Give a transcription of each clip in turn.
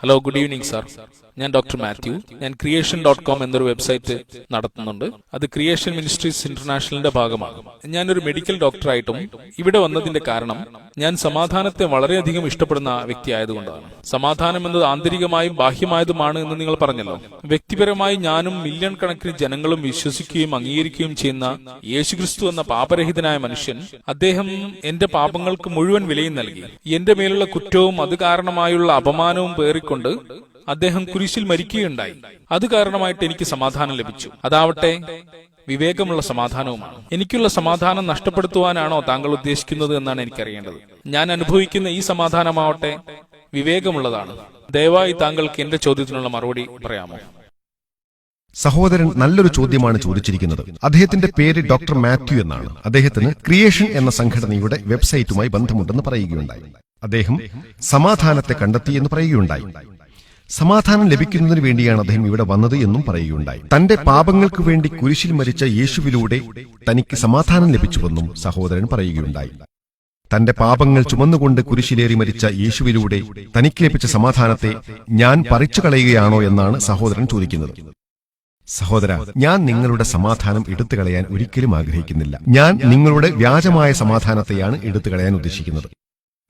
Hello, good evening sir. ഞാൻ doctor Mathew. ഞാൻ creation.com എന്നൊരു വെബ്സൈറ്റ് നടത്തുന്നുണ്ട്. അത് ക്രിയേഷൻ മിനിസ്ട്രീസ് ഇന്റർനാഷണലിന്റെ ഭാഗമാണ്. ഞാനൊരു മെഡിക്കൽ ഡോക്ടറായിട്ടും ഇവിടെ വന്നതിന്റെ കാരണം ഞാൻ സമാധാനത്തെ വളരെയധികം ഇഷ്ടപ്പെടുന്ന വ്യക്തിയായതുകൊണ്ടാണ്. സമാധാനം എന്നത് ആന്തരികമായും ബാഹ്യമായതുമാണ് എന്ന് നിങ്ങൾ പറഞ്ഞല്ലോ. വ്യക്തിപരമായി ഞാനും മില്യൺ കണക്കിന് ജനങ്ങളും വിശ്വസിക്കുകയും അംഗീകരിക്കുകയും ചെയ്യുന്ന യേശുക്രിസ്തു എന്ന പാപരഹിതനായ മനുഷ്യൻ, അദ്ദേഹം എന്റെ പാപങ്ങൾക്ക് മുഴുവൻ വിലയും നൽകി. എന്റെ മേലുള്ള കുറ്റവും അത് കാരണമായുള്ള അപമാനവും പേറിക്കൊണ്ട് അദ്ദേഹം കുരിശിൽ മരിക്കുകയുണ്ടായി. അത് കാരണമായിട്ട് എനിക്ക് സമാധാനം ലഭിച്ചു. അതാവട്ടെ വിവേകമുള്ള സമാധാനവുമാണ്. എനിക്കുള്ള സമാധാനം നഷ്ടപ്പെടുത്തുവാനാണോ താങ്കൾ ഉദ്ദേശിക്കുന്നത് എന്നാണ് എനിക്കറിയേണ്ടത്. ഞാൻ അനുഭവിക്കുന്ന ഈ സമാധാനമാവട്ടെ വിവേകമുള്ളതാണ്. ദയവായി താങ്കൾക്ക് എന്റെ ചോദ്യത്തിനുള്ള മറുപടി പറയാമോ? സഹോദരൻ നല്ലൊരു ചോദ്യമാണ് ചോദിച്ചിരിക്കുന്നത്. അദ്ദേഹത്തിന്റെ പേര് ഡോക്ടർ മാത്യു എന്നാണ്. അദ്ദേഹത്തിന് ക്രിയേഷൻ എന്ന സംഘടനയുടെ വെബ്സൈറ്റുമായി ബന്ധമുണ്ടെന്ന് പറയുകയുണ്ടായി. അദ്ദേഹം സമാധാനത്തെ കണ്ടെത്തി എന്ന് പറയുകയുണ്ടായി. സമാധാനം ലഭിക്കുന്നതിന് വേണ്ടിയാണ് അദ്ദേഹം ഇവിടെ വന്നത് എന്നും പറയുകയുണ്ടായി. തന്റെ പാപങ്ങൾക്ക് വേണ്ടി കുരിശിൽ മരിച്ച യേശുവിലൂടെ തനിക്ക് സമാധാനം ലഭിച്ചുവെന്നും സഹോദരൻ പറയുകയുണ്ടായി. തന്റെ പാപങ്ങൾ ചുമന്നുകൊണ്ട് കുരിശിലേറി മരിച്ച യേശുവിലൂടെ തനിക്ക് ലഭിച്ച സമാധാനത്തെ ഞാൻ പറിച്ചു കളയുകയാണോ എന്നാണ് സഹോദരൻ ചോദിക്കുന്നത്. സഹോദര, ഞാൻ നിങ്ങളുടെ സമാധാനം എടുത്തു കളയാൻ ഒരിക്കലും ആഗ്രഹിക്കുന്നില്ല. ഞാൻ നിങ്ങളുടെ വ്യാജമായ സമാധാനത്തെയാണ് എടുത്തു കളയാൻ ഉദ്ദേശിക്കുന്നത്.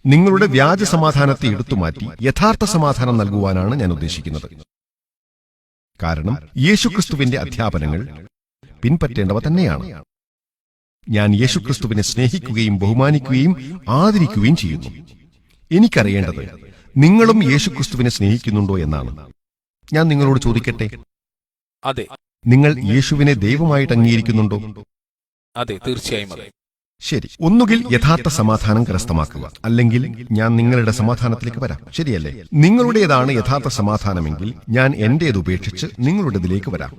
നിങ്ങളുടെ വ്യാജ സമാധാനത്തെ എടുത്തുമാറ്റി യഥാർത്ഥ സമാധാനം നൽകുവാനാണ് ഞാൻ ഉദ്ദേശിക്കുന്നത്. കാരണം യേശുക്രിസ്തുവിന്റെ അധ്യാപനങ്ങൾ പിൻപറ്റേണ്ടവ തന്നെയാണ്. ഞാൻ യേശുക്രിസ്തുവിനെ സ്നേഹിക്കുകയും ബഹുമാനിക്കുകയും ആദരിക്കുകയും ചെയ്യുന്നു. എനിക്കറിയേണ്ടത് നിങ്ങളും യേശുക്രിസ്തുവിനെ സ്നേഹിക്കുന്നുണ്ടോ എന്നാണ്. ഞാൻ നിങ്ങളോട് ചോദിക്കട്ടെ, അതെ. നിങ്ങൾ യേശുവിനെ ദൈവമായിട്ട് അംഗീകരിക്കുന്നുണ്ടോ? അതെ, തീർച്ചയായും അതെ. ശരി. ഒന്നുകിൽ യഥാർത്ഥ സമാധാനം കരസ്ഥമാക്കുക, അല്ലെങ്കിൽ ഞാൻ നിങ്ങളുടെ സമാധാനത്തിലേക്ക് വരാം. ശരിയല്ലേ? നിങ്ങളുടേതാണ് യഥാർത്ഥ സമാധാനമെങ്കിൽ ഞാൻ എന്റേത് ഉപേക്ഷിച്ച് നിങ്ങളുടേതിലേക്ക് വരാം.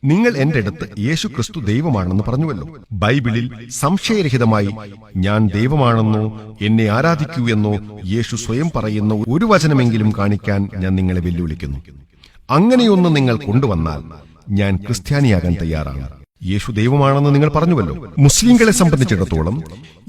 നിങ്ങൾ എന്റെ അടുത്ത് യേശുക്രിസ്തു ദൈവമാണെന്ന് പറഞ്ഞുവല്ലോ. ബൈബിളിൽ സംശയരഹിതമായി ഞാൻ ദൈവമാണെന്നോ എന്നെ ആരാധിക്കൂ എന്നോ യേശു സ്വയം പറയുന്ന ഒരു വചനമെങ്കിലും കാണിക്കാൻ ഞാൻ നിങ്ങളെ വെല്ലുവിളിക്കുന്നു. അങ്ങനെയൊന്ന് നിങ്ങൾ കൊണ്ടുവന്നാൽ ഞാൻ ക്രിസ്ത്യാനിയാകാൻ തയ്യാറാണ്. യേശു ദൈവമാണെന്ന് നിങ്ങൾ പറഞ്ഞുവല്ലോ. മുസ്ലിങ്ങളെ സംബന്ധിച്ചിടത്തോളം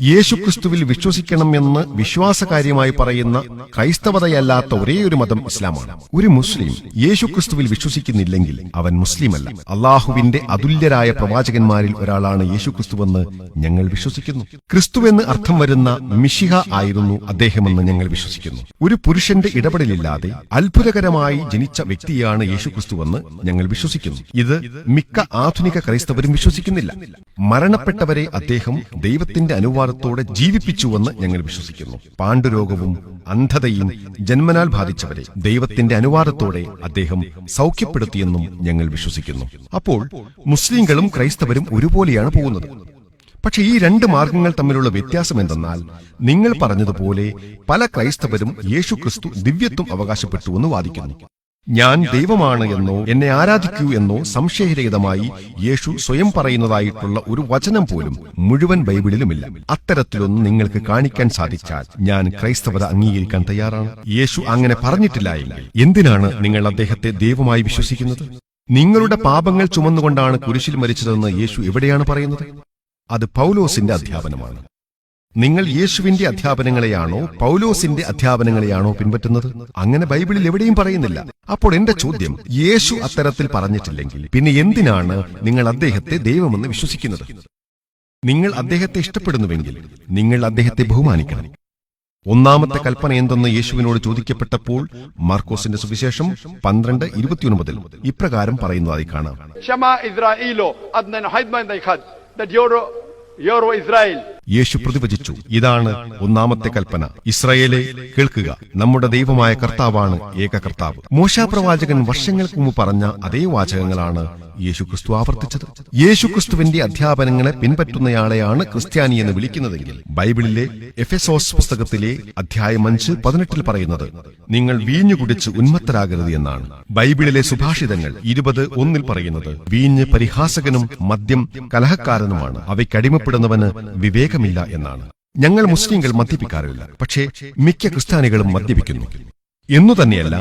യേശുക്രിസ്തുവിൽ വിശ്വസിക്കണമെന്ന് വിശ്വാസകാര്യമായി പറയുന്ന ക്രൈസ്തവതയല്ലാത്ത ഒരേയൊരു മതം ഇസ്ലാമാണ്. ഒരു മുസ്ലിം യേശുക്രിസ്തുവിൽ വിശ്വസിക്കുന്നില്ലെങ്കിൽ അവൻ മുസ്ലിമല്ല. അള്ളാഹുവിന്റെ അതുല്യരായ പ്രവാചകന്മാരിൽ ഒരാളാണ് യേശുക്രിസ്തുവെന്ന് ഞങ്ങൾ വിശ്വസിക്കുന്നു. ക്രിസ്തുവെന്ന് അർത്ഥം വരുന്ന മിശിഹ ആയിരുന്നു അദ്ദേഹമെന്ന് ഞങ്ങൾ വിശ്വസിക്കുന്നു. ഒരു പുരുഷന്റെ ഇടപെടലില്ലാതെ അത്ഭുതകരമായി ജനിച്ച വ്യക്തിയാണ് യേശുക്രിസ്തുവെന്ന് ഞങ്ങൾ വിശ്വസിക്കുന്നു. ഇത് മിക്ക ആധുനിക ക്രൈസ്തവരും വിശ്വസിക്കുന്നില്ല. മരണപ്പെട്ടവരെ അദ്ദേഹം ദൈവത്തിന്റെ അനുവാദത്തോടെ ജീവിപ്പിച്ചുവെന്ന് ഞങ്ങൾ വിശ്വസിക്കുന്നു. പാണ്ഡുരോഗവും അന്ധതയും ജന്മനാൽ ബാധിച്ചവരെ ദൈവത്തിന്റെ അനുവാദത്തോടെ അദ്ദേഹം സൗഖ്യപ്പെടുത്തിയെന്നും ഞങ്ങൾ വിശ്വസിക്കുന്നു. അപ്പോൾ മുസ്ലിങ്ങളും ക്രൈസ്തവരും ഒരുപോലെയാണ് പോകുന്നത്. പക്ഷെ ഈ രണ്ട് മാർഗങ്ങൾ തമ്മിലുള്ള വ്യത്യാസം എന്തെന്നാൽ, നിങ്ങൾ പറഞ്ഞതുപോലെ പല ക്രൈസ്തവരും യേശുക്രിസ്തു ദിവ്യത്വം അവകാശപ്പെട്ടുവെന്ന് വാദിക്കുന്നു. ഞാൻ ദൈവമാണ് എന്നോ എന്നെ ആരാധിക്കൂ എന്നോ സംശയരഹിതമായി യേശു സ്വയം പറയുന്നതായിട്ടുള്ള ഒരു വചനം പോലും മുഴുവൻ ബൈബിളിലുമില്ല. അത്തരത്തിലൊന്നും നിങ്ങൾക്ക് കാണിക്കാൻ സാധിച്ചാൽ ഞാൻ ക്രൈസ്തവത അംഗീകരിക്കാൻ തയ്യാറാണ്. യേശു അങ്ങനെ പറഞ്ഞിട്ടില്ല എങ്കിൽ എന്തിനാണ് നിങ്ങൾ അദ്ദേഹത്തെ ദൈവമായി വിശ്വസിക്കുന്നത്? നിങ്ങളുടെ പാപങ്ങൾ ചുമന്നുകൊണ്ടാണ് കുരിശിൽ മരിച്ചതെന്ന് യേശു എവിടെയാണ് പറയുന്നത്? അത് പൗലോസിന്റെ അധ്യാപനമാണ്. നിങ്ങൾ യേശുവിന്റെ അധ്യാപനങ്ങളെയാണോ പൗലോസിന്റെ അധ്യാപനങ്ങളെയാണോ പിൻപറ്റുന്നത്? അങ്ങനെ ബൈബിളിൽ എവിടെയും പറയുന്നില്ല. അപ്പോൾ എന്റെ ചോദ്യം, യേശു അത്തരത്തിൽ പറഞ്ഞിട്ടില്ലെങ്കിൽ പിന്നെ എന്തിനാണ് നിങ്ങൾ അദ്ദേഹത്തെ ദൈവമെന്ന് വിശ്വസിക്കുന്നത്? നിങ്ങൾ അദ്ദേഹത്തെ ഇഷ്ടപ്പെടുന്നുവെങ്കിൽ നിങ്ങൾ അദ്ദേഹത്തെ ബഹുമാനിക്കണം. ഒന്നാമത്തെ കൽപ്പന എന്തെന്ന് യേശുവിനോട് ചോദിക്കപ്പെട്ടപ്പോൾ മാർക്കോസിന്റെ സുവിശേഷം 12:29 ഇപ്രകാരം പറയുന്നതായി കാണാം. യേശു പ്രതിവചിച്ചു, ഇതാണ് ഒന്നാമത്തെ കൽപ്പന. ഇസ്രായേലേ, കേൾക്കുക, നമ്മുടെ ദൈവമായ കർത്താവാണ് ഏക കർത്താവ്. മോശാ പ്രവാചകൻ വർഷങ്ങൾക്ക് മുമ്പ് പറഞ്ഞ അതേ വാചകങ്ങളാണ് യേശുക്രിസ്തു ആവർത്തിച്ചത്. യേശുക്രിസ്തുവിന്റെ അധ്യാപനങ്ങളെ പിൻപറ്റുന്നയാളെയാണ് ക്രിസ്ത്യാനി എന്ന് വിളിക്കുന്നതെങ്കിൽ ബൈബിളിലെ എഫെസോസ് പുസ്തകത്തിലെ അധ്യായം 5:18 പറയുന്നത് നിങ്ങൾ വീഞ്ഞു കുടിച്ച് ഉന്മത്തരാകരുത് എന്നാണ്. ബൈബിളിലെ സുഭാഷിതങ്ങൾ 20:1 പറയുന്നത് വീഞ്ഞ് പരിഹാസകനും മദ്യം കലഹക്കാരനുമാണ്, അവയ്ക്കടിമപ്പെടുന്നവന് വിവേകമില്ല എന്നാണ്. ഞങ്ങൾ മുസ്ലിങ്ങൾ മദ്യപിക്കാറില്ല, പക്ഷേ മിക്ക ക്രിസ്ത്യാനികളും മദ്യപിക്കുന്നു. എന്നു തന്നെയല്ല,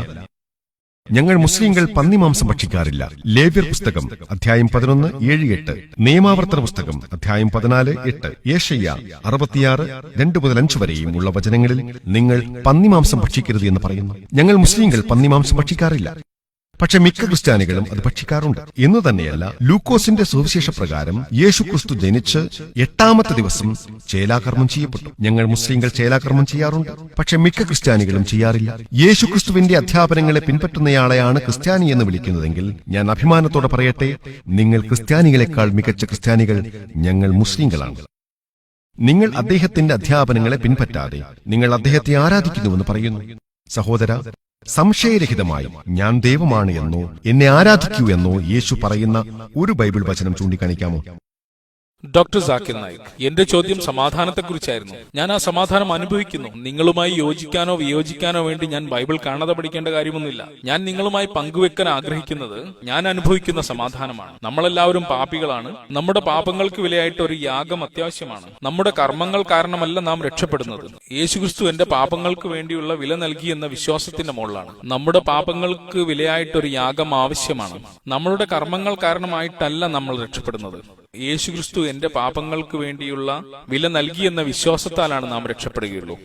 ഞങ്ങൾ മുസ്ലിങ്ങൾ പന്നിമാംസം ഭക്ഷിക്കാറില്ല. ലേവ്യർ പുസ്തകം അധ്യായം 11, 7-8. നിയമാവർത്തന പുസ്തകം അധ്യായം 14, 8. യേശയ്യ 66, 2-5 വരെയും ഉള്ള വചനങ്ങളിൽ നിങ്ങൾ പന്നിമാംസം ഭക്ഷിക്കരുത് എന്ന് പറയുന്നു. ഞങ്ങൾ മുസ്ലിങ്ങൾ പന്നിമാംസം ഭക്ഷിക്കാറില്ല. പക്ഷെ മിക്ക ക്രിസ്ത്യാനികളും അത് ഭക്ഷിക്കാറുണ്ട്. എന്നു തന്നെയല്ല, ലൂക്കോസിന്റെ സുവിശേഷ പ്രകാരം യേശുക്രിസ്തു ജനിച്ച് 8ാമത്തെ ദിവസം ചേലാകർമ്മം ചെയ്യപ്പെട്ടു. ഞങ്ങൾ മുസ്ലിങ്ങൾ ചേലാകർമ്മം ചെയ്യാറുണ്ട്, പക്ഷെ മിക്ക ക്രിസ്ത്യാനികളും ചെയ്യാറില്ല. യേശുക്രിസ്തുവിന്റെ അധ്യാപനങ്ങളെ പിൻപറ്റുന്നയാളെയാണ് ക്രിസ്ത്യാനി എന്ന് വിളിക്കുന്നതെങ്കിൽ ഞാൻ അഭിമാനത്തോടെ പറയട്ടെ, നിങ്ങൾ ക്രിസ്ത്യാനികളെക്കാൾ മികച്ച ക്രിസ്ത്യാനികൾ ഞങ്ങൾ മുസ്ലിങ്ങളാണ്. നിങ്ങൾ അദ്ദേഹത്തിന്റെ അധ്യാപനങ്ങളെ പിൻപറ്റാതെ നിങ്ങൾ അദ്ദേഹത്തെ ആരാധിക്കുന്നുവെന്ന് പറയുന്നു. സഹോദര, സംശയരഹിതമായി ഞാൻ ദൈവമാണ് എന്നോ എന്നെ ആരാധിക്കൂ എന്നോ യേശു പറയുന്ന ഒരു ബൈബിൾ വചനം ചൂണ്ടിക്കാണിക്കാമോ? ഡോക്ടർ സാക്കിർ നായിക്, എന്റെ ചോദ്യം സമാധാനത്തെക്കുറിച്ചായിരുന്നു. ഞാൻ ആ സമാധാനം അനുഭവിക്കുന്നു. നിങ്ങളുമായി യോജിക്കാനോ വിയോജിക്കാനോ വേണ്ടി ഞാൻ ബൈബിൾ കാണാതെ പഠിക്കേണ്ട കാര്യമൊന്നുമില്ല. ഞാൻ നിങ്ങളുമായി പങ്കുവെക്കാൻ ആഗ്രഹിക്കുന്നത് ഞാൻ അനുഭവിക്കുന്ന സമാധാനമാണ്. നമ്മളെല്ലാവരും പാപികളാണ്. നമ്മുടെ പാപങ്ങൾക്ക് വിലയായിട്ട് ഒരു യാഗം അത്യാവശ്യമാണ്. നമ്മുടെ കർമ്മങ്ങൾ കാരണമല്ല നാം രക്ഷപ്പെടുന്നത്. യേശുക്രിസ്തു എന്റെ പാപങ്ങൾക്ക് വേണ്ടിയുള്ള വില നൽകി എന്ന വിശ്വാസത്തിന്റെ മുകളിലാണ്. നമ്മുടെ പാപങ്ങൾക്ക് വിലയായിട്ടൊരു യാഗം ആവശ്യമാണ്. നമ്മളുടെ കർമ്മങ്ങൾ കാരണമായിട്ടല്ല നമ്മൾ രക്ഷപ്പെടുന്നത്. യേശുക്രിസ്തു എന്റെ പാപങ്ങൾക്ക് വേണ്ടിയുള്ള വില നൽകിയെന്ന വിശ്വാസത്താലാണ് നാം രക്ഷപ്പെടുകയുള്ളൂ.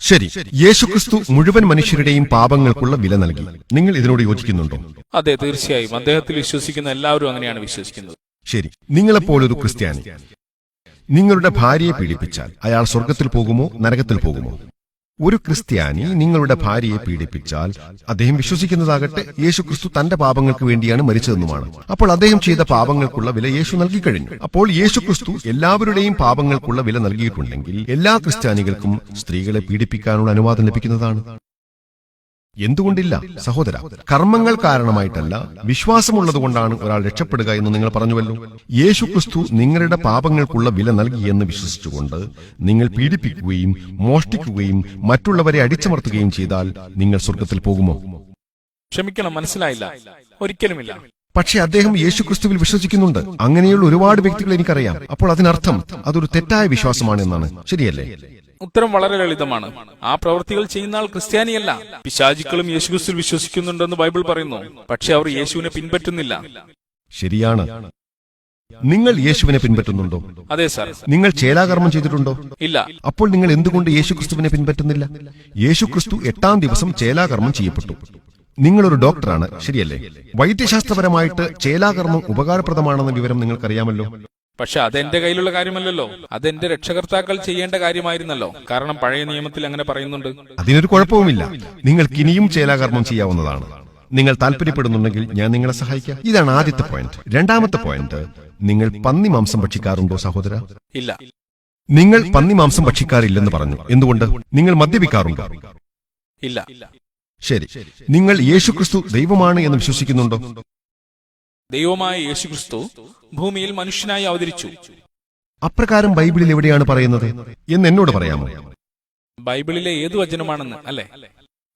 ശരി, യേശുക്രിസ്തു മുഴുവൻ മനുഷ്യരുടെയും പാപങ്ങൾക്കുള്ള വില നൽകി. നിങ്ങൾ ഇതിനോട് യോജിക്കുന്നുണ്ടോ? അതെ, തീർച്ചയായും. അദ്ദേഹത്തിൽ വിശ്വസിക്കുന്ന എല്ലാവരും അങ്ങനെയാണ് വിശ്വസിക്കുന്നത്. ശരി, നിങ്ങളെപ്പോലൊരു ക്രിസ്ത്യാനി നിങ്ങളുടെ ഭാര്യയെ പീഡിപ്പിച്ചാൽ അയാൾ സ്വർഗത്തിൽ പോകുമോ നരകത്തിൽ പോകുമോ? ഒരു ക്രിസ്ത്യാനി നിങ്ങളുടെ ഭാര്യയെ പീഡിപ്പിച്ചാൽ അദ്ദേഹം വിശ്വസിക്കുന്നതാകട്ടെ യേശുക്രിസ്തു തന്റെ പാപങ്ങൾക്ക് വേണ്ടിയാണ് മരിച്ചതെന്നുമാണ്. അപ്പോൾ അദ്ദേഹം ചെയ്ത പാപങ്ങൾക്കുള്ള വില യേശു നൽകിക്കഴിഞ്ഞു. അപ്പോൾ യേശുക്രിസ്തു എല്ലാവരുടെയും പാപങ്ങൾക്കുള്ള വില നൽകിയിട്ടുണ്ടെങ്കിൽ എല്ലാ ക്രിസ്ത്യാനികൾക്കും സ്ത്രീകളെ പീഡിപ്പിക്കാനുള്ള അനുവാദം ലഭിക്കുന്നതാണ്. എന്തുകൊണ്ടില്ല സഹോദര? കർമ്മങ്ങൾ കാരണമായിട്ടല്ല, വിശ്വാസമുള്ളതുകൊണ്ടാണ് ഒരാൾ രക്ഷപ്പെടുക എന്ന് നിങ്ങൾ പറഞ്ഞുവല്ലോ. യേശുക്രിസ്തു നിങ്ങളുടെ പാപങ്ങൾക്കുള്ള വില നൽകിയെന്ന് വിശ്വസിച്ചുകൊണ്ട് നിങ്ങൾ പീഡിപ്പിക്കുകയും മോഷ്ടിക്കുകയും മറ്റുള്ളവരെ അടിച്ചമർത്തുകയും ചെയ്താൽ നിങ്ങൾ സ്വർഗത്തിൽ പോകുമോ? ക്ഷമിക്കണം, മനസ്സിലായില്ല. ഒരിക്കലുമില്ല. പക്ഷെ അദ്ദേഹം യേശുക്രിസ്തുവിൽ വിശ്വസിക്കുന്നുണ്ട്. അങ്ങനെയുള്ള ഒരുപാട് വ്യക്തികൾ എനിക്കറിയാം. അപ്പോൾ അതിനർത്ഥം അതൊരു തെറ്റായ വിശ്വാസമാണെന്നാണ്, ശരിയല്ലേ? ഉത്തരം വളരെ ലളിതമാണ്. ആ പ്രവൃത്തികൾ ചെയ്യുന്ന ആൾ ക്രിസ്ത്യാനിയല്ല. പിശാചുക്കളും യേശുക്രിസ്തുവിൽ വിശ്വസിക്കുന്നുണ്ടെന്ന് ബൈബിൾ പറയുന്നു. പക്ഷെ അവർ യേശുവിനെ പിൻപറ്റുന്നില്ല. ശരിയാണ്. നിങ്ങൾ യേശുവിനെ പിൻപറ്റുന്നുണ്ടോ? അതെ സർ. നിങ്ങൾ ചേലാകർമ്മം ചെയ്തിട്ടുണ്ടോ? ഇല്ല. അപ്പോൾ നിങ്ങൾ എന്തുകൊണ്ട് യേശുക്രിസ്തുവിനെ പിൻപറ്റുന്നില്ല? യേശുക്രിസ്തു 8ാം ദിവസം ചേലാകർമ്മം ചെയ്യപ്പെട്ടു. നിങ്ങളൊരു ഡോക്ടറാണ്, ശരിയല്ലേ? വൈദ്യശാസ്ത്രപരമായിട്ട് ചേലാകർമ്മം ഉപകാരപ്രദമാണെന്ന വിവരം നിങ്ങൾക്കറിയാമല്ലോ. പക്ഷെ അതെന്റെ കയ്യിലുള്ള കാര്യമല്ലല്ലോ. അതെന്റെ രക്ഷകർത്താക്കൾ ചെയ്യേണ്ട കാര്യമായിരുന്നല്ലോ. കാരണം പഴയ നിയമത്തിൽ അങ്ങനെ പറയുന്നുണ്ട്. അതിനൊരു കുഴപ്പവുമില്ല. നിങ്ങൾക്ക് ഇനിയും ചേലാകർമ്മം ചെയ്യാവുന്നതാണ്. നിങ്ങൾ താല്പര്യപ്പെടുന്നുണ്ടെങ്കിൽ ഞാൻ നിങ്ങളെ സഹായിക്കാം. ഇതാണ് ആദ്യത്തെ പോയിന്റ്. രണ്ടാമത്തെ പോയിന്റ്, നിങ്ങൾ പന്നിമാംസം ഭക്ഷിക്കാറുണ്ടോ സഹോദര? ഇല്ല. നിങ്ങൾ പന്നിമാംസം ഭക്ഷിക്കാറില്ലെന്ന് പറഞ്ഞു. എന്തുകൊണ്ട്? നിങ്ങൾ മദ്യപിക്കാറുണ്ടോ? ഇല്ല. ശരി, നിങ്ങൾ യേശുക്രിസ്തു ദൈവമാണ് എന്ന് വിശ്വസിക്കുന്നുണ്ടോ? ദൈവമായ യേശുക്രിസ്തു ഭൂമിയിൽ മനുഷ്യനായി അവതരിച്ചു. അപ്രകാരം ബൈബിളിൽ എവിടെയാണ് പറയുന്നത് എന്ന് എന്നോട് പറയാമോ? ബൈബിളിലെ ഏത് വചനമാണെന്ന് അല്ലേ?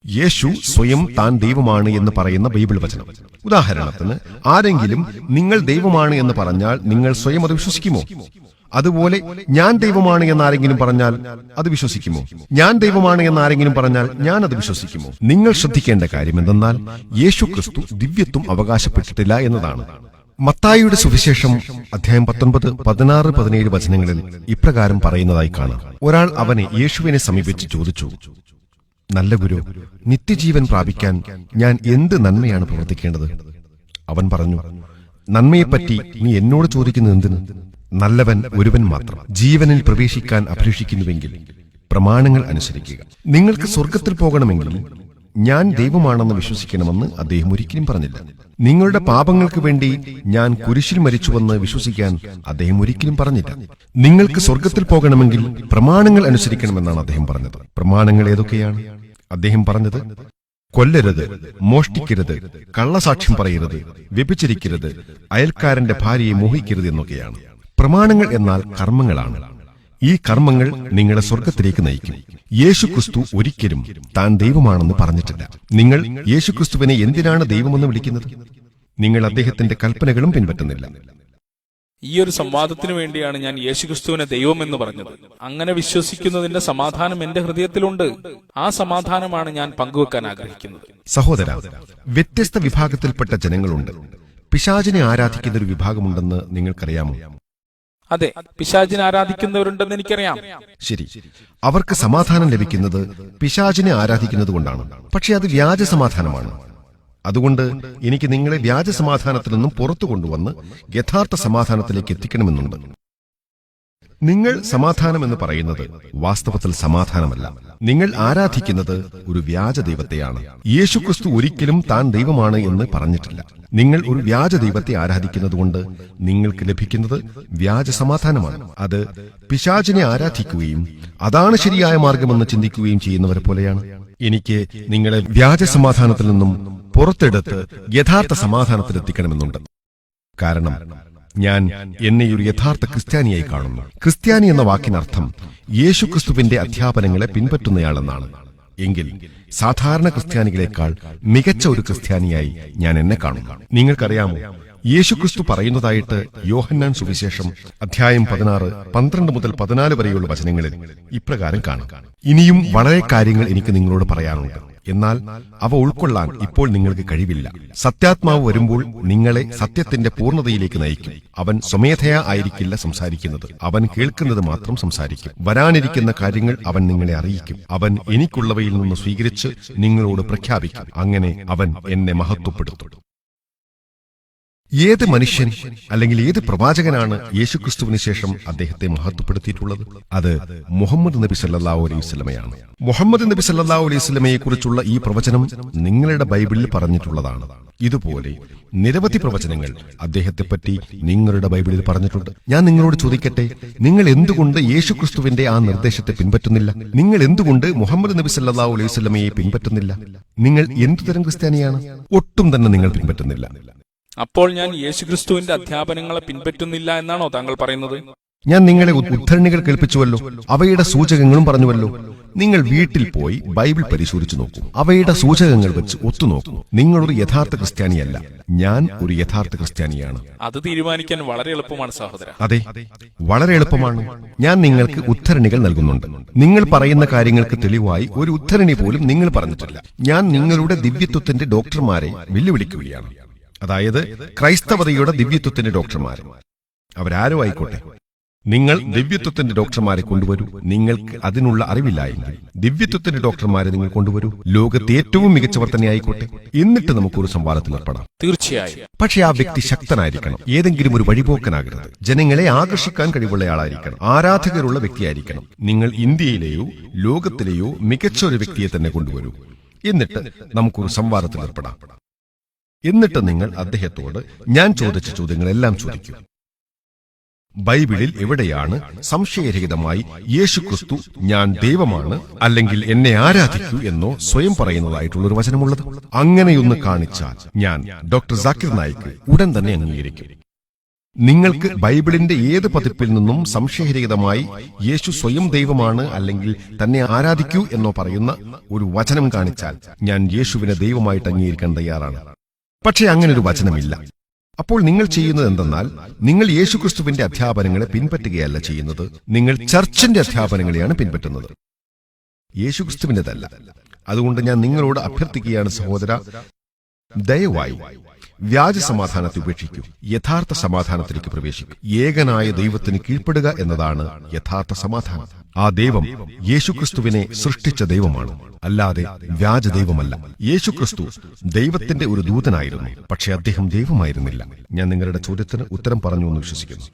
യേശു സ്വയം താൻ ദൈവമാണ് എന്ന് പറയുന്ന ബൈബിൾ വചനം. ഉദാഹരണത്തിന്, ആരെങ്കിലും നിങ്ങൾ ദൈവമാണ് എന്ന് പറഞ്ഞാൽ നിങ്ങൾ സ്വയം അത് വിശ്വസിക്കുമോ? അതുപോലെ ഞാൻ ദൈവമാണ് എന്നാരെങ്കിലും പറഞ്ഞാൽ അത് വിശ്വസിക്കുമോ? ഞാൻ ദൈവമാണ് എന്നാരെങ്കിലും പറഞ്ഞാൽ ഞാൻ അത് വിശ്വസിക്കുമോ? നിങ്ങൾ ശ്രദ്ധിക്കേണ്ട കാര്യം എന്തെന്നാൽ യേശുക്രിസ്തു ദിവ്യത്വം അവകാശപ്പെട്ടിട്ടില്ല എന്നതാണ്. മത്തായിയുടെ സുവിശേഷം അധ്യായം 19, 16, 17 വചനങ്ങളിൽ ഇപ്രകാരം പറയുന്നതായി കാണാം. ഒരാൾ അവനെ യേശുവിനെ സമീപിച്ച് ചോദിച്ചു, നല്ല ഗുരു, നിത്യജീവൻ പ്രാപിക്കാൻ ഞാൻ എന്ത് നന്മയാണ് പ്രവർത്തിക്കേണ്ടത്? അവൻ പറഞ്ഞു, നന്മയെപ്പറ്റി നീ എന്നോട് ചോദിക്കുന്നത് എന്തിന്? നല്ലവൻ ഒരുവൻ മാത്രം. ജീവനിൽ പ്രവേശിക്കാൻ അഭിലഷിക്കുന്നുവെങ്കിൽ പ്രമാണങ്ങൾ അനുസരിക്കുക. നിങ്ങൾക്ക് സ്വർഗത്തിൽ പോകണമെങ്കിൽ ഞാൻ ദൈവമാണെന്ന് വിശ്വസിക്കണമെന്ന് അദ്ദേഹം ഒരിക്കലും പറഞ്ഞില്ല. നിങ്ങളുടെ പാപങ്ങൾക്ക് വേണ്ടി ഞാൻ കുരിശിൽ മരിച്ചുവെന്ന് വിശ്വസിക്കാൻ അദ്ദേഹം ഒരിക്കലും പറഞ്ഞില്ല. നിങ്ങൾക്ക് സ്വർഗത്തിൽ പോകണമെങ്കിൽ പ്രമാണങ്ങൾ അനുസരിക്കണമെന്നാണ് അദ്ദേഹം പറഞ്ഞത്. പ്രമാണങ്ങൾ ഏതൊക്കെയാണ്? അദ്ദേഹം പറഞ്ഞത്, കൊല്ലരുത്, മോഷ്ടിക്കരുത്, കള്ളസാക്ഷ്യം പറയരുത്, വ്യഭിചരിക്കരുത്, അയൽക്കാരന്റെ ഭാര്യയെ മോഹിക്കരുത് എന്നൊക്കെയാണ്. പ്രമാണങ്ങൾ എന്നാൽ കർമ്മങ്ങളാണ്. ഈ കർമ്മങ്ങൾ നിങ്ങളെ സ്വർഗത്തിലേക്ക് നയിക്കും. യേശുക്രിസ്തു ഒരിക്കലും താൻ ദൈവമാണെന്ന് പറഞ്ഞിട്ടില്ല. നിങ്ങൾ യേശുക്രിസ്തുവിനെ എന്തിനാണ് ദൈവമെന്ന് വിളിക്കുന്നത്? നിങ്ങൾ അദ്ദേഹത്തിന്റെ കൽപ്പനകളും പിൻപറ്റുന്നില്ല. ഈ ഒരു സംവാദത്തിന് വേണ്ടിയാണ് ഞാൻ യേശുക്രിസ്തുവിനെ ദൈവം എന്ന് പറഞ്ഞത്. അങ്ങനെ വിശ്വസിക്കുന്നതിന്റെ സമാധാനം എന്റെ ഹൃദയത്തിലുണ്ട്. ആ സമാധാനമാണ് ഞാൻ പങ്കുവെക്കാൻ ആഗ്രഹിക്കുന്നത്. സഹോദര, വ്യത്യസ്ത വിഭാഗത്തിൽപ്പെട്ട ജനങ്ങളുണ്ട്. പിശാചിനെ ആരാധിക്കുന്ന ഒരു വിഭാഗമുണ്ടെന്ന് നിങ്ങൾക്കറിയാമോ? അതെ, പിശാചിനെ ആരാധിക്കുന്നവരുണ്ടെന്ന് എനിക്കറിയാം. ശരി, അവർക്ക് സമാധാനം ലഭിക്കുന്നത് പിശാചിനെ ആരാധിക്കുന്നത് കൊണ്ടാണ്. പക്ഷെ അത് വ്യാജ സമാധാനമാണ്. അതുകൊണ്ട് എനിക്ക് നിങ്ങളെ വ്യാജ സമാധാനത്തിൽ നിന്നും പുറത്തു കൊണ്ടുവന്ന് യഥാർത്ഥ സമാധാനത്തിലേക്ക് എത്തിക്കണമെന്നുണ്ട്. നിങ്ങൾ സമാധാനം എന്ന് പറയുന്നത് വാസ്തവത്തിൽ സമാധാനമല്ല. നിങ്ങൾ ആരാധിക്കുന്നത് ഒരു വ്യാജ ദൈവത്തെയാണ്. യേശുക്രിസ്തു ഒരിക്കലും താൻ ദൈവമാണ് എന്ന് പറഞ്ഞിട്ടില്ല. നിങ്ങൾ ഒരു വ്യാജ ദൈവത്തെ ആരാധിക്കുന്നതുകൊണ്ട് നിങ്ങൾക്ക് ലഭിക്കുന്നത് വ്യാജ സമാധാനമാണ്. അത് പിശാചിനെ ആരാധിക്കുകയും അതാണ് ശരിയായ മാർഗമെന്ന് ചിന്തിക്കുകയും ചെയ്യുന്നവരെ പോലെയാണ്. എനിക്ക് നിങ്ങളെ വ്യാജ സമാധാനത്തിൽ നിന്നും പുറത്തെടുത്ത് യഥാർത്ഥ സമാധാനത്തിലെത്തിക്കണമെന്നുണ്ട്. കാരണം ഞാൻ എന്നെ ഒരു യഥാർത്ഥ ക്രിസ്ത്യാനിയായി കാണുന്നു. ക്രിസ്ത്യാനി എന്ന വാക്കിനർത്ഥം യേശുക്രിസ്തുവിന്റെ അധ്യാപനങ്ങളെ പിൻപറ്റുന്നയാളെന്നാണ്. എങ്കിൽ സാധാരണ ക്രിസ്ത്യാനികളെക്കാൾ മികച്ച ഒരു ക്രിസ്ത്യാനിയായി ഞാൻ എന്നെ കാണുന്നു. നിങ്ങൾക്കറിയാമോ, യേശുക്രിസ്തു പറയുന്നതായിട്ട് യോഹന്നാൻ സുവിശേഷം അധ്യായം 16, 12 മുതൽ 14 വരെയുള്ള വചനങ്ങളിൽ ഇപ്രകാരം കാണും: ഇനിയും വളരെ കാര്യങ്ങൾ എനിക്ക് നിങ്ങളോട് പറയാനുണ്ട്, എന്നാൽ അവ ഉൾക്കൊള്ളാൻ ഇപ്പോൾ നിങ്ങൾക്ക് കഴിവില്ല. സത്യാത്മാവ് വരുമ്പോൾ നിങ്ങളെ സത്യത്തിന്റെ പൂർണ്ണതയിലേക്ക് നയിക്കും. അവൻ സ്വമേധയാ ആയിരിക്കില്ല സംസാരിക്കുന്നത്, അവൻ കേൾക്കുന്നത് മാത്രം സംസാരിക്കും. വരാനിരിക്കുന്ന കാര്യങ്ങൾ അവൻ നിങ്ങളെ അറിയിക്കും. അവൻ എനിക്കുള്ളവയിൽ നിന്ന് സ്വീകരിച്ച് നിങ്ങളോട് പ്രഖ്യാപിക്കും. അങ്ങനെ അവൻ എന്നെ മഹത്വപ്പെടുത്തും. ഏത് മനുഷ്യൻ അല്ലെങ്കിൽ ഏത് പ്രവാചകനാണ് യേശുക്രിസ്തുവിന് ശേഷം അദ്ദേഹത്തെ മഹത്വപ്പെടുത്തിയിട്ടുള്ളത്? അത് മുഹമ്മദ് നബി സല്ലല്ലാഹു അലൈഹി വസല്ലമയാണ്. മുഹമ്മദ് നബി സല്ലല്ലാഹു അലൈഹി വസല്ലമയെ കുറിച്ചുള്ള ഈ പ്രവചനം നിങ്ങളുടെ ബൈബിളിൽ പറഞ്ഞിട്ടുള്ളതാണ്. ഇതുപോലെ നിരവധി പ്രവചനങ്ങൾ അദ്ദേഹത്തെപ്പറ്റി നിങ്ങളുടെ ബൈബിളിൽ പറഞ്ഞിട്ടുണ്ട്. ഞാൻ നിങ്ങളോട് ചോദിക്കട്ടെ, നിങ്ങൾ എന്തുകൊണ്ട് യേശുക്രിസ്തുവിന്റെ ആ നിർദ്ദേശത്തെ പിൻപറ്റുന്നില്ല? നിങ്ങൾ എന്തുകൊണ്ട് മുഹമ്മദ് നബി സല്ലല്ലാഹു അലൈഹി വസല്ലമയെ പിൻപറ്റുന്നില്ല? നിങ്ങൾ എന്തുതരം ക്രിസ്ത്യാനിയാണ്? ഒട്ടും തന്നെ നിങ്ങൾ പിൻപറ്റുന്നില്ല. അപ്പോൾ ഞാൻ യേശുക്രിസ്തുവിന്റെ അധ്യാപനങ്ങളെ പിൻപറ്റുന്നില്ല എന്നാണോ താങ്കൾ പറയുന്നത്? ഞാൻ നിങ്ങളെ ഉദ്ധരണികൾ കേൾപ്പിച്ചുവല്ലോ, അവയുടെ സൂചകങ്ങളും പറഞ്ഞുവല്ലോ. നിങ്ങൾ വീട്ടിൽ പോയി ബൈബിൾ പരിശോധിച്ചു നോക്കൂ, അവയുടെ സൂചകങ്ങൾ വെച്ച് ഒത്തുനോക്കൂ. നിങ്ങളൊരു യഥാർത്ഥ ക്രിസ്ത്യാനിയല്ല, ഞാൻ ഒരു യഥാർത്ഥ ക്രിസ്ത്യാനിയാണ്. അത് തീരുമാനിക്കാൻ വളരെ എളുപ്പമാണ് സഹോദര. അതെ, വളരെ എളുപ്പമാണ്. ഞാൻ നിങ്ങൾക്ക് ഉദ്ധരണികൾ നൽകുന്നുണ്ട്. നിങ്ങൾ പറയുന്ന കാര്യങ്ങൾക്ക് തെളിവായി ഒരു ഉദ്ധരണി പോലും നിങ്ങൾ പറഞ്ഞിട്ടില്ല. ഞാൻ നിങ്ങളുടെ ദിവ്യത്വത്തിന്റെ ഡോക്ടർമാരെ വെല്ലുവിളിക്കുകയാണ്. അതായത് ക്രൈസ്തവതയുടെ ദിവ്യത്വത്തിന്റെ ഡോക്ടർമാരെ. അവരാരും ആയിക്കോട്ടെ, നിങ്ങൾ ദിവ്യത്വത്തിന്റെ ഡോക്ടർമാരെ കൊണ്ടുവരൂ. നിങ്ങൾക്ക് അതിനുള്ള അറിവില്ലായെങ്കിൽ ദിവ്യത്വത്തിന്റെ ഡോക്ടർമാരെ നിങ്ങൾ കൊണ്ടുവരൂ. ലോകത്തെ ഏറ്റവും മികച്ചവർ തന്നെ ആയിക്കോട്ടെ. എന്നിട്ട് നമുക്കൊരു സംവാദത്തിൽ ഏർപ്പെടാം. തീർച്ചയായും. പക്ഷെ ആ വ്യക്തി ശക്തനായിരിക്കണം, ഏതെങ്കിലും ഒരു വഴിപോക്കനാകരുത്. ജനങ്ങളെ ആകർഷിക്കാൻ കഴിവുള്ളയാളായിരിക്കണം, ആരാധകരുള്ള വ്യക്തിയായിരിക്കണം. നിങ്ങൾ ഇന്ത്യയിലെയോ ലോകത്തിലെയോ മികച്ച ഒരു വ്യക്തിയെ തന്നെ കൊണ്ടുവരൂ. എന്നിട്ട് നമുക്കൊരു സംവാദത്തിൽ ഏർപ്പെടാം. എന്നിട്ട് നിങ്ങൾ അദ്ദേഹത്തോട് ഞാൻ ചോദിച്ച ചോദ്യങ്ങളെല്ലാം ചോദിക്കൂ. ബൈബിളിൽ എവിടെയാണ് സംശയരഹിതമായി യേശുക്രിസ്തു ഞാൻ ദൈവമാണ് അല്ലെങ്കിൽ എന്നെ ആരാധിക്കൂ എന്നോ സ്വയം പറയുന്നതായിട്ടുള്ളൊരു വചനമുള്ളത്? അങ്ങനെയൊന്ന് കാണിച്ചാൽ ഞാൻ ഡോക്ടർ സാക്കിർ നായിക്ക് ഉടൻ തന്നെ അംഗീകരിക്കും. നിങ്ങൾക്ക് ബൈബിളിന്റെ ഏത് പതിപ്പിൽ നിന്നും സംശയരഹിതമായി യേശു സ്വയം ദൈവമാണ് അല്ലെങ്കിൽ തന്നെ ആരാധിക്കൂ എന്നോ പറയുന്ന ഒരു വചനം കാണിച്ചാൽ ഞാൻ യേശുവിനെ ദൈവമായിട്ട് അംഗീകരിക്കാൻ തയ്യാറാണ്. പക്ഷേ അങ്ങനൊരു വചനമില്ല. അപ്പോൾ നിങ്ങൾ ചെയ്യുന്നത് എന്തെന്നാൽ, നിങ്ങൾ യേശുക്രിസ്തുവിന്റെ അധ്യാപനങ്ങളെ പിൻപറ്റുകയല്ല ചെയ്യുന്നത്, നിങ്ങൾ ചർച്ചിന്റെ അധ്യാപനങ്ങളെയാണ് പിൻപറ്റുന്നത്, യേശുക്രിസ്തുവിന്റെതല്ല. അതുകൊണ്ട് ഞാൻ നിങ്ങളോട് അഭ്യർത്ഥിക്കുകയാണ് സഹോദര, ദയവായി വ്യാജ സമാധാനത്തെ ഉപേക്ഷിക്കൂ, യഥാർത്ഥ സമാധാനത്തിലേക്ക് പ്രവേശിക്കൂ. ഏകനായ ദൈവത്തിന് കീഴ്പ്പെടുക എന്നതാണ് യഥാർത്ഥ സമാധാനം. ആ ദൈവം യേശുക്രിസ്തുവിനെ സൃഷ്ടിച്ച ദൈവമാണ്, അല്ലാതെ വ്യാജ ദൈവമല്ല. യേശുക്രിസ്തു ദൈവത്തിന്റെ ഒരു ദൂതനായിരുന്നു, പക്ഷെ അദ്ദേഹം ദൈവമായിരുന്നില്ല. ഞാൻ നിങ്ങളുടെ ചോദ്യത്തിന് ഉത്തരം പറഞ്ഞു എന്ന് വിശ്വസിക്കുന്നു.